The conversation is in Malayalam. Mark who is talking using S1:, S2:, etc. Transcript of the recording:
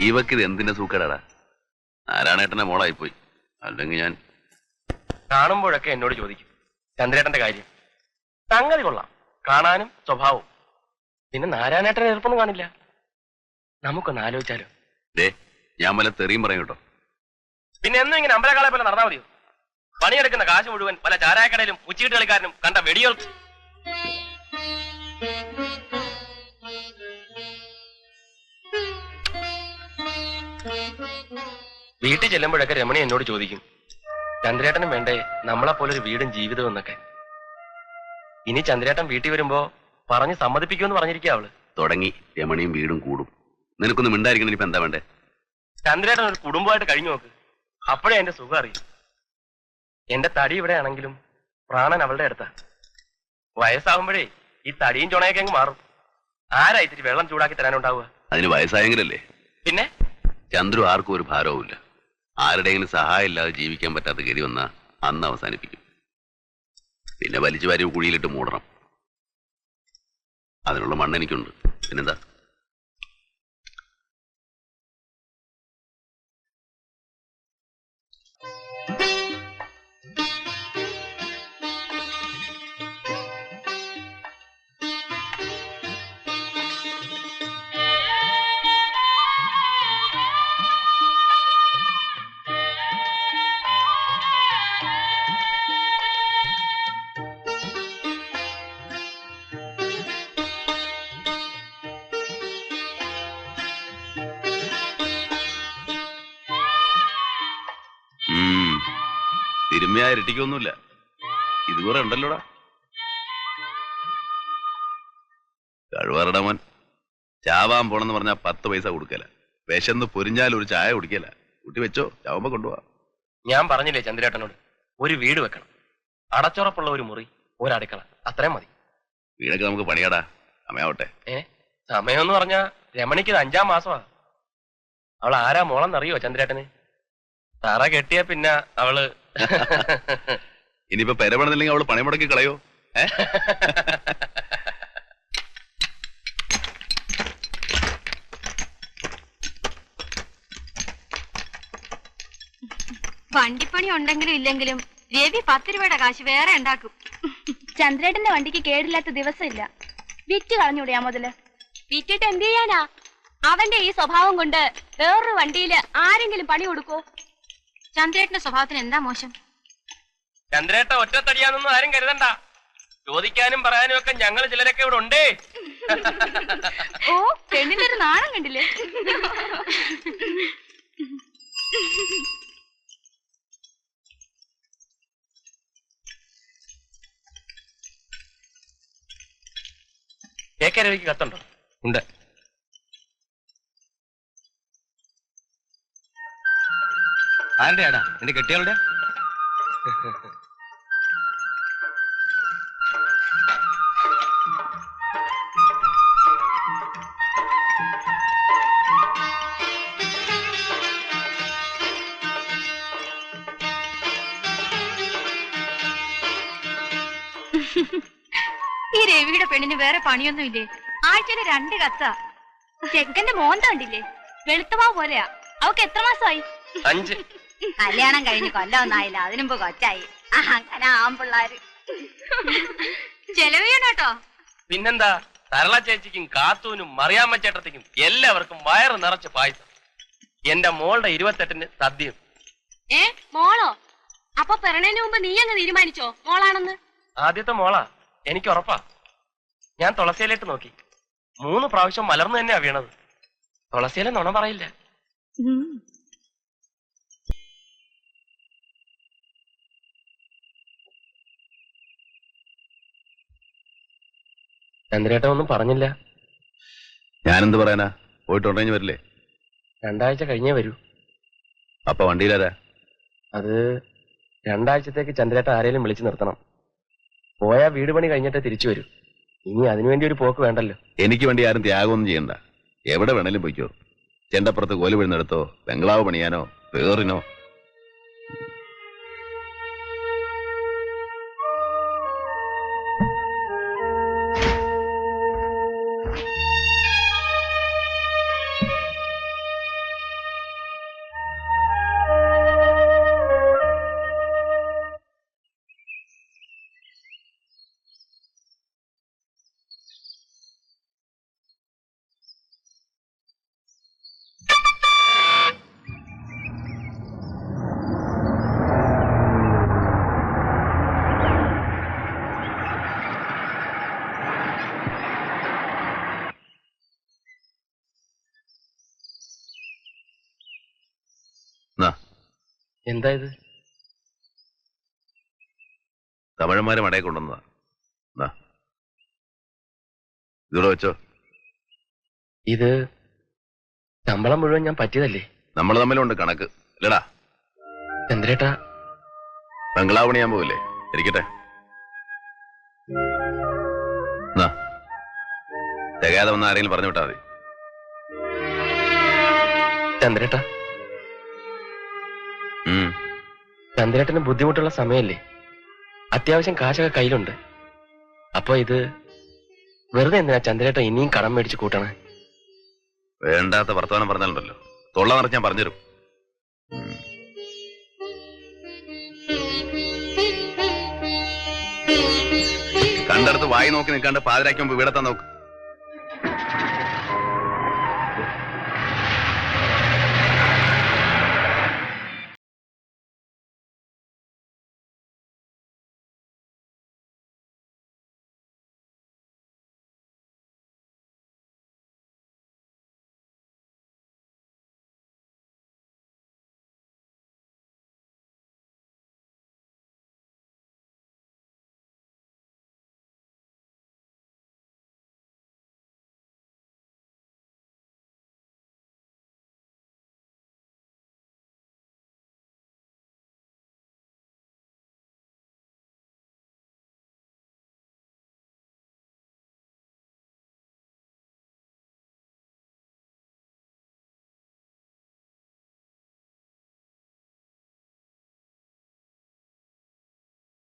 S1: ഇവക്കിത് എന്തിന്റെ സൂക്കേടാടാ? നാരായണേട്ടന്റെ മോളായിപ്പോയി. അല്ലെങ്കിൽ ഞാൻ
S2: കാണുമ്പോഴൊക്കെ എന്നോട് ചോദിക്കും ചന്ദ്രേട്ടന്റെ കാര്യം. സംഗതി കൊള്ളാം, കാണാനും സ്വഭാവവും. പിന്നെ നാരായണേട്ടനെ എതിർപ്പൊന്നും കാണില്ല. നമുക്കൊന്ന് ആലോചിച്ചാലോ?
S1: ഞാൻ വല്ല തെറിയും പറയും കേട്ടോ.
S2: പിന്നെ എന്നും ഇങ്ങനെ അമ്പലക്കാളെ പോലെ നടന്നാ മതിയോ? പണിയെടുക്കുന്ന കാശ് മുഴുവൻ പല ചാരായക്കടയിലും ഉച്ചീട്ട് കളിക്കാരനും കണ്ട വെടിയോർക്കും. വീട്ടിൽ ചെല്ലുമ്പോഴൊക്കെ രമണി എന്നോട് ചോദിക്കും, ചന്ദ്രേട്ടനും വേണ്ടേ നമ്മളെപ്പോലൊരു വീടും ജീവിതവും എന്നൊക്കെ. ഇനി ചന്ദ്രേട്ടൻ വീട്ടിൽ വരുമ്പോ പറഞ്ഞ് സമ്മതിപ്പിക്കുമെന്ന് പറഞ്ഞിരിക്കുക അവള്.
S1: തുടങ്ങി രമണിയും വീടും കൂടും. നിനക്കൊന്നും മിണ്ടായിരിക്കണം. ഇനിയിപ്പോ എന്താ വേണ്ടേ?
S2: ചന്ദ്രേട്ടൻ ഒരു കുടുംബമായിട്ട് കഴിഞ്ഞു നോക്ക്, അപ്പോഴേ എന്റെ സുഖം അറിയും. എന്റെ തടി ഇവിടെ ആണെങ്കിലും പ്രാണൻ അവളുടെ അടുത്താ. വയസ്സാകുമ്പോഴേ ഈ തടിയും ചുണയൊക്കെ അങ്ങ് മാറും. ആരാ ഇത്തിരി വെള്ളം ചൂടാക്കി തരാനുണ്ടാവുക?
S1: അതിന് വയസ്സായെങ്കിലല്ലേ.
S2: പിന്നെ
S1: ചന്ദ്രു ആർക്കും ഒരു ഭാരവുമില്ല. ആരുടെയെങ്കിലും സഹായം ഇല്ലാതെ ജീവിക്കാൻ പറ്റാത്ത ഗതി വന്നാ അന്ന് അവസാനിപ്പിക്കും. പിന്നെ വലിച്ചു വാരി കുഴിയിലിട്ട് മൂടണം. അതിനുള്ള മണ്ണ് എനിക്കുണ്ട്. പിന്നെന്താ? തിരുമ്മയാ ഇരട്ടിക്കൊന്നുമില്ല. ഇതുകൂടെ ഉണ്ടല്ലോടാ. കഴിവറട മോൻ. ചാവാൻ പോണെന്ന് പറഞ്ഞാൽ 10 പൈസ കൊടുക്കല. വിശന്ന് പൊരിഞ്ഞാൽ ഒരു ചായ കുടിക്കല. കുട്ടി വെച്ചോ, ചാവുമ്പോ കൊണ്ടുപോവാ.
S2: ഞാൻ പറഞ്ഞില്ലേ ചന്ദ്രേട്ടനോട്, ഒരു വീട് വെക്കണം, അടച്ചുറപ്പുള്ള ഒരു മുറി, ഒരടുക്കള, അത്രയും മതി.
S1: വീടൊക്കെ നമുക്ക് പണിയാടാ, സമയാവട്ടെ.
S2: സമയം എന്ന് പറഞ്ഞാ രമണിക്ക് 5-ാം മാസമാ. അവൾ ആരാ മോളെന്നറിയോ ചന്ദ്രേട്ടന്? തറ കെട്ടിയ പിന്നെ അവള്
S1: ഇനിയിപ്പോ പെരപണില്ലെങ്കിൽ അവള് പണി മുടക്കി കളയോ?
S3: വണ്ടിപ്പണി ഉണ്ടെങ്കിലും ഇല്ലെങ്കിലും രവി 10 രൂപയുടെ കാശ് വേറെ ഉണ്ടാക്കും.
S4: ചന്ദ്രേട്ടന്റെ വണ്ടിക്ക് കേടില്ലാത്ത ദിവസമില്ല. വിറ്റ് കളഞ്ഞൂടെയാ മുതല്?
S3: വിറ്റിട്ട് എന്ത് ചെയ്യാനാ? അവന്റെ ഈ സ്വഭാവം കൊണ്ട് വേറൊരു വണ്ടിയില് ആരെങ്കിലും പണി കൊടുക്കോ? ചന്ദ്രേട്ടന്റെ സ്വഭാവത്തിന് എന്താ മോശം?
S2: ചന്ദ്രേട്ട ഒറ്റത്തടിയാന്നൊന്നും ആരും കരുതണ്ട. ചോദിക്കാനും പറയാനും ഒക്കെ ഞങ്ങൾ ചിലരൊക്കെ ഇവിടെ ഉണ്ടേ.
S3: ഓ, പെണ്ണിന്റെ ഒരു നാണം കണ്ടില്ലേ?
S2: കേക്കരവിക്ക് കത്തുണ്ടോ? ഉണ്ട്.
S5: ആരുടെയാടാ? എന്റെ കെട്ടിയാളുടെ?
S3: ഈ രവിയുടെ പെണ്ണിന് വേറെ പണിയൊന്നുമില്ലേ? ആഴ്ചയില് 2 കത്താ. ചെക്കന്റെ മോന്ത കണ്ടില്ലേ? വെളുത്തമാ പോലെയാ. അവക്ക് എത്ര മാസമായി?
S2: 5.
S3: കല്യാണം കഴിഞ്ഞ് കൊല്ലമൊന്നായില്ല, അതിനുമ്പ് കൊച്ചായി. അങ്ങനെ ആമ്പിള്ളാര് ചെലവ് ചെയ്യണോട്ടോ.
S2: പിന്നെന്താ, സരള ചേച്ചിക്കും കാത്തൂനും മറിയാമ്മ ചേട്ടത്തിക്കും എല്ലാവർക്കും വയറ് നിറച്ച് പായസം. എന്റെ മോളുടെ 28-ന് സദ്യയും.
S3: മോളോ? അപ്പൊ പിറണേന് മുമ്പ് നീ അങ്ങ് തീരുമാനിച്ചോ മോളാണെന്ന്?
S2: ആദ്യത്തെ മോളാ, എനിക്ക് ഉറപ്പാ. ഞാൻ തുളസിയിലേക്ക് നോക്കി, 3 പ്രാവശ്യം മലർന്നു തന്നെയാ വീണത്. തുളസിയിലെ നുണ പറയില്ല. ചന്ദ്രേട്ടൻ ഒന്നും പറഞ്ഞില്ല.
S1: ഞാനെന്ത് പറയാനാ? പോയിട്ടുണ്ടെങ്കിൽ വരില്ലേ?
S2: 2 ആഴ്ച കഴിഞ്ഞേ വരൂ.
S1: അപ്പൊ വണ്ടിയിലാരാ?
S2: അത് 2 ആഴ്ചത്തേക്ക് ചന്ദ്രേട്ട ആരെയും വിളിച്ചു നിർത്തണം. പോയാ വീട് പണി കഴിഞ്ഞിട്ടേ തിരിച്ചു വരൂ. ഇനി അതിനുവേണ്ടി ഒരു പോക്ക് വേണ്ടല്ലോ.
S1: എനിക്ക് വേണ്ടി ആരും ത്യാഗമൊന്നും ചെയ്യണ്ട. എവിടെ വേണേലും പൊയ്ക്കോ. ചെണ്ടപ്പുറത്ത് കോല് വീഴുന്നെടുത്തോ, ബംഗ്ലാവ് പണിയാനോ, വേറിനോ.
S2: എന്താ ഇത്?
S1: തമിഴന്മാരെ മടയെ കൊണ്ടുവന്നതാ. ഇതിവിടെ വെച്ചോ.
S2: ഇത് ശമ്പളം മുഴുവൻ ഞാൻ പറ്റിയതല്ലേ?
S1: നമ്മൾ തമ്മിലുണ്ട് കണക്ക് ഇല്ലടാ.
S2: ചന്ദ്രേട്ടാ,
S1: ബംഗ്ലാവ് പണിയാൻ പോവില്ലേ? ഇരിക്കട്ടെ. തികയാതെ വന്ന ആരെങ്കിലും പറഞ്ഞു വിട്ടാ മതി.
S2: ചന്ദ്രേട്ടാ, ചന്ദ്രേട്ടന് ബുദ്ധിമുട്ടുള്ള സമയല്ലേ? അത്യാവശ്യം കാശൊക്കെ കയ്യിലുണ്ട്. അപ്പൊ ഇത് വെറുതെ എന്തിനാ ചന്ദ്രേട്ട ഇനിയും കടം മേടിച്ച് കൂട്ടണേ?
S1: വേണ്ടാത്ത വർത്തമാനം പറഞ്ഞാലുണ്ടല്ലോ, തൊള്ള നിറച്ച് ഞാൻ പറഞ്ഞുതരും. കണ്ടടുത്ത് വായി നോക്കി നിൽക്കാണ്ട് പാതിരാക്കി മുമ്പ് വീടെത്താൻ നോക്ക്.